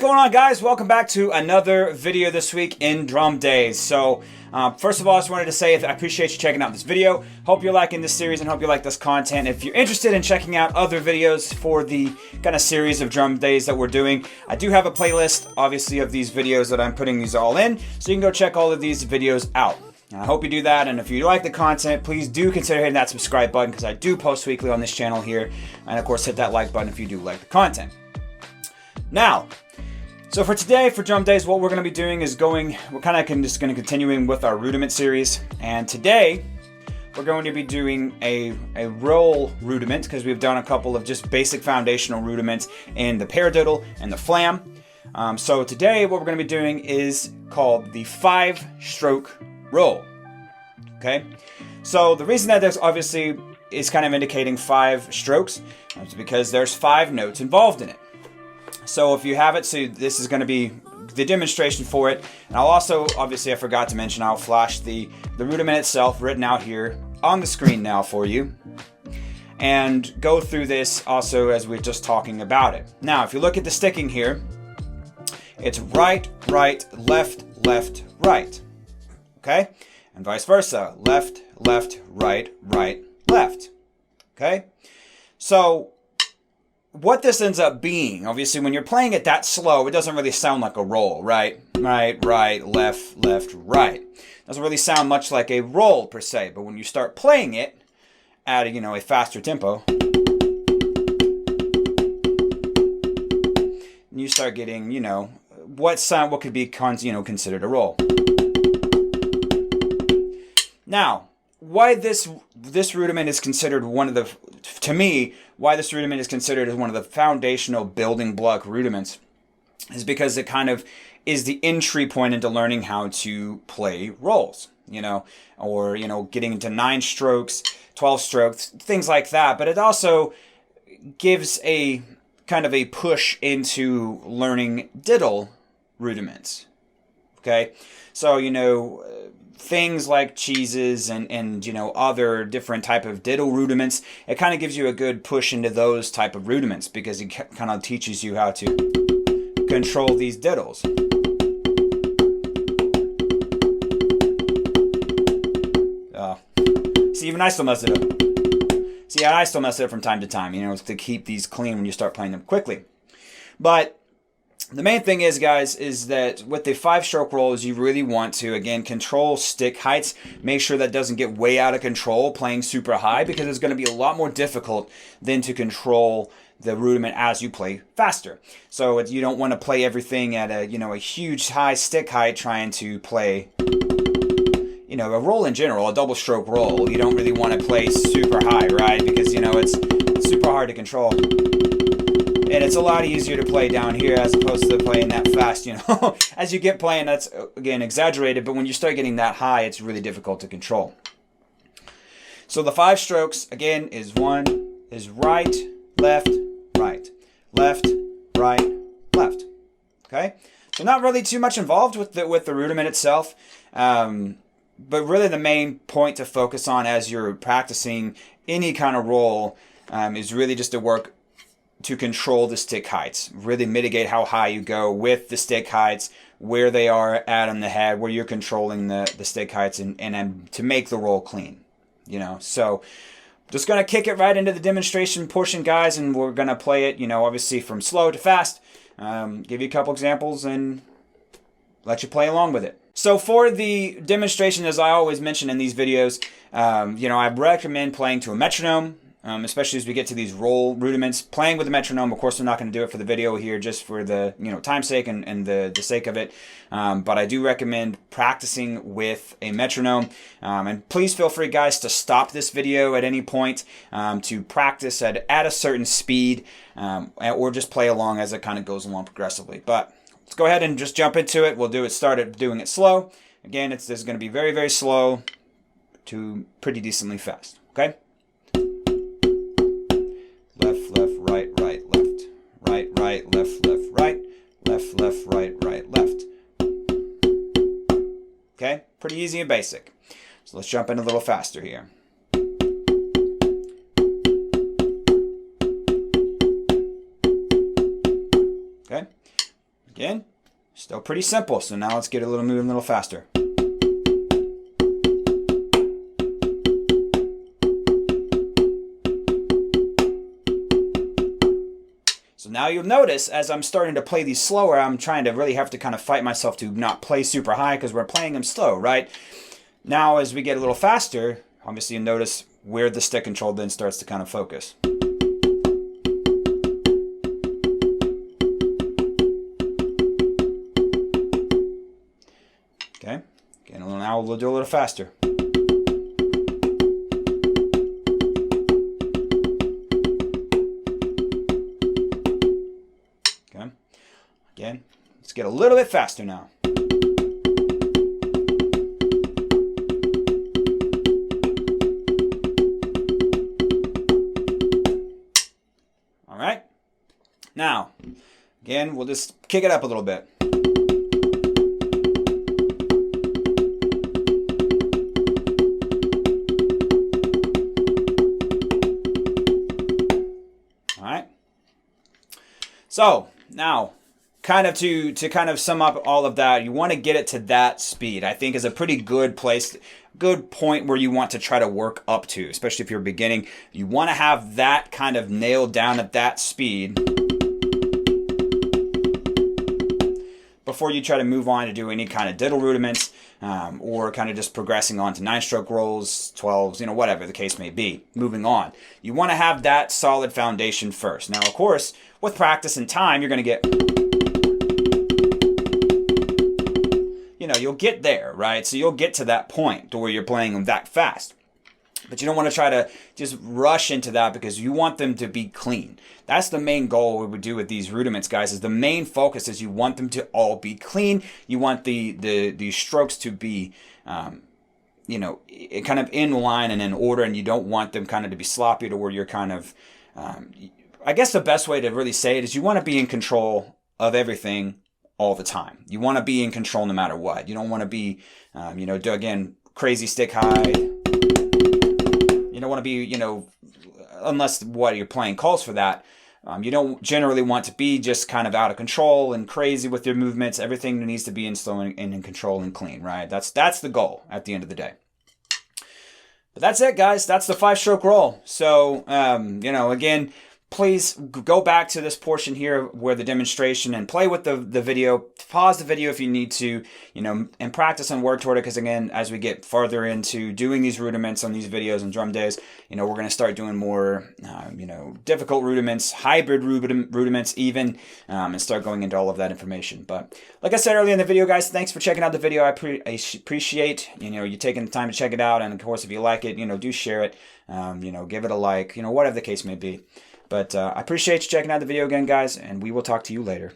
going on, guys? Welcome back to another video this week in Drum Days. So, first of all, I just wanted to say I appreciate you checking out this video. Hope you're liking this series and hope you like this content. If you're interested in checking out other videos for the kind of series of Drum Days that we're doing, I do have a playlist, obviously, of these videos that I'm putting these all in, so you can go check all of these videos out. I hope you do that, and if you like the content, please do consider hitting that subscribe button because I do post weekly on this channel here, and of course hit that like button if you do like the content. Now, so for today, for Drum Days, what we're going to be doing is we're kind of just going to continuing with our rudiment series, and today we're going to be doing a roll rudiment because we've done a couple of just basic foundational rudiments in the paradiddle and the flam. So today what we're going to be doing is called the 5-stroke roll. Okay, so the reason that there's obviously is kind of indicating 5 strokes is because there's 5 notes involved in it. So if you have it, so this is going to be the demonstration for it, and I'll also, obviously I forgot to mention, I'll flash the rudiment itself written out here on the screen now for you, and go through this also as we're just talking about it. Now if you look at the sticking here, it's right, right, left, left, right. Okay? And vice versa. Left, left, right, right, left. Okay? So, what this ends up being, obviously when you're playing it that slow, it doesn't really sound like a roll, right? Right, right, left, left, right. Doesn't really sound much like a roll per se, but when you start playing it at a faster tempo, you start getting, what could be considered a roll. Now, why this rudiment is considered one of the, to me, why this rudiment is considered as one of the foundational building block rudiments is because it kind of is the entry point into learning how to play rolls, or, getting into 9 strokes, 12 strokes, things like that. But it also gives a kind of a push into learning diddle rudiments. Okay, so things like cheeses and other different type of diddle rudiments, it kind of gives you a good push into those type of rudiments because it kind of teaches you how to control these diddles. See, even I still mess it up. See, I still mess it up from time to time, to keep these clean when you start playing them quickly. But the main thing is, guys, is that with the 5-stroke rolls, you really want to, again, control stick heights. Make sure that doesn't get way out of control playing super high because it's going to be a lot more difficult than to control the rudiment as you play faster. So you don't want to play everything at a huge high stick height trying to play a roll in general, a double stroke roll. You don't really want to play super high, right? Because it's super hard to control. And it's a lot easier to play down here as opposed to playing that fast, As you get playing, that's, again, exaggerated, but when you start getting that high, it's really difficult to control. So the 5 strokes, again, is right, left, right, left, right, left. Okay? So not really too much involved with the rudiment itself, but really the main point to focus on as you're practicing any kind of roll is really just to work to control the stick heights, really mitigate how high you go with the stick heights, where they are at on the head, where you're controlling the stick heights, and to make the roll clean, So just going to kick it right into the demonstration portion, guys, and we're going to play it, obviously from slow to fast, give you a couple examples and let you play along with it. So for the demonstration, as I always mention in these videos, I recommend playing to a metronome. Especially as we get to these roll rudiments, playing with the metronome. Of course, I'm not going to do it for the video here, just for the time's sake and the sake of it. But I do recommend practicing with a metronome. And please feel free, guys, to stop this video at any point to practice at a certain speed, or just play along as it kind of goes along progressively. But let's go ahead and just jump into it. We'll start doing it slow. Again, this is going to be very, very slow to pretty decently fast. Okay. Left, left, right, right, left. Right, right, left, left, right. Left, left, right, right, left. Okay? Pretty easy and basic. So let's jump in a little faster here. Okay? Again, still pretty simple. So now let's get a little moving a little faster. So now you'll notice as I'm starting to play these slower, I'm trying to really have to kind of fight myself to not play super high because we're playing them slow, right? Now as we get a little faster, obviously you notice where the stick control then starts to kind of focus. Okay, now we'll do a little faster. Okay, again, let's get a little bit faster now. All right, now, again, we'll just kick it up a little bit. So now, kind of to kind of sum up all of that, you want to get it to that speed. I think is a pretty good place, good point where you want to try to work up to, especially if you're beginning. You want to have that kind of nailed down at that speed before you try to move on to do any kind of diddle rudiments or kind of just progressing on to 9-stroke rolls, 12s, you know, whatever the case may be. Moving on. You want to have that solid foundation first. Now, of course, with practice and time, you're going to get, you know, you'll get there, right? So you'll get to that point to where you're playing them that fast. But you don't want to try to just rush into that because you want them to be clean. That's the main goal we would do with these rudiments, guys, is the main focus is you want them to all be clean. You want the strokes to be, you know, kind of in line and in order, and you don't want them kind of to be sloppy to where you're kind of, I guess the best way to really say it is you want to be in control of everything all the time. You want to be in control no matter what. You don't want to be, you know, again, crazy stick high. You don't want to be, you know, unless what you're playing calls for that. You don't generally want to be just kind of out of control and crazy with your movements. Everything needs to be in slow and in control and clean, right? That's the goal at the end of the day. But that's it, guys. That's the 5-stroke roll. So, you know, again, please go back to this portion here where the demonstration and play with the video. Pause the video if you need to, you know, and practice and work toward it. Because again, as we get farther into doing these rudiments on these videos and drum days, you know, we're going to start doing more, you know, difficult rudiments, hybrid rudiments even, and start going into all of that information. But like I said earlier in the video, guys, thanks for checking out the video. I appreciate, you know, you taking the time to check it out. And of course, if you like it, you know, do share it, you know, give it a like, you know, whatever the case may be. But I appreciate you checking out the video again, guys, and we will talk to you later.